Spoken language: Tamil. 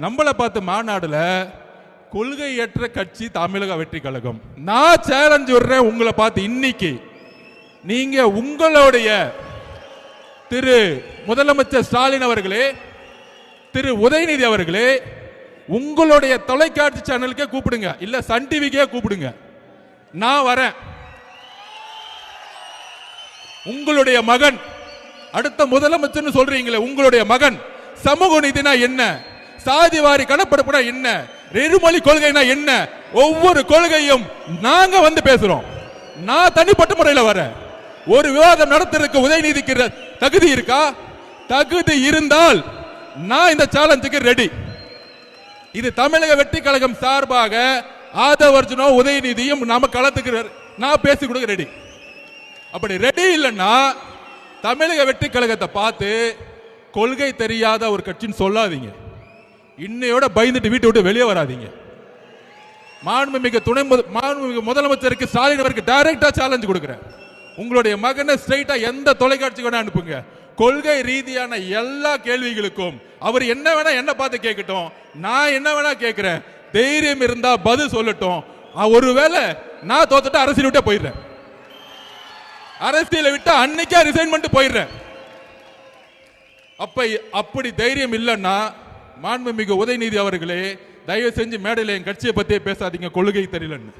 நம்மளை பார்த்து மாநாடுல கொள்கையற்ற கட்சி தமிழக வெற்றி கழகம். நான் சேலஞ்ச் விடுறேன் உங்களை பார்த்து, இன்னைக்கு நீங்க உங்களுடைய திரு முதலமைச்சர் ஸ்டாலின் அவர்களே, திரு உதயநிதி அவர்களே, உங்களுடைய தொலைக்காட்சி சேனலுக்கே கூப்பிடுங்க, இல்ல சன் டிவிக்கே கூப்பிடுங்க, நான் வரேன். உங்களுடைய மகன் அடுத்த முதலமைச்சர் சொல்றீங்களே, உங்களுடைய மகன் சமூக நீதினா என்ன, சாதிவாரி கணப்பெடுப்புனா என்ன, இருமொழி கொள்கைனா என்ன, ஒவ்வொரு கொள்கையும் நாங்க வந்து பேசுறோம். நான் தனிப்பட்ட முறையில் வரேன். ஒரு விவாதம் நடத்துறதுக்கு உதயநிதிக்கு தகுதி இருக்கா? தகுதி இருந்தால் நான் இந்த சேலஞ்சுக்கு ரெடி. இது தமிழக வெற்றி கழகம் சார்பாக ஆதவர்ஜுனோ உதயநிதியும் நாம களத்துக்கு நான் பேசி கொடுக்க ரெடி. அப்படி ரெடி இல்லைன்னா தமிழக வெற்றி கழகத்தை பார்த்து கொள்கை தெரியாத ஒரு கட்சின்னு சொல்லாதீங்க. இன்னையோட பயந்துட்டு வீட்டை விட்டு வெளியே வராதீங்க. மாண்புமிகு முதலமைச்சருக்கு ஸ்டாலின் அவருக்கு டைரக்டா சேலஞ்ச் கொடுக்கிறேன். உங்களுடைய மகனை ஸ்ட்ரைட்டா எந்த தொலைக்காட்சிக்கு அனுப்புங்க. கொள்கை ரீதியான எல்லா கேள்விகளுக்கும் அவர் என்ன வேணா என்ன பார்த்து கேட்கட்டும், நான் என்ன வேணா கேட்கிறேன். தைரியம் இருந்தா பதில் சொல்லட்டும். ஒருவேளை நான் தோத்துட்டு அரசியல் விட்டு போயிடுறேன், அரசியலை விட்டு அன்னைக்கே ரிசைன் பண்ணிட்டு போயிடுறேன். அப்படி தைரியம் இல்லைன்னா மாண்புமிகு உதயநிதி அவர்களே, தயவு செஞ்சு மேடையில் என் கட்சியை பத்தியே பேசாதீங்க கொள்கை தெரியலன்னு.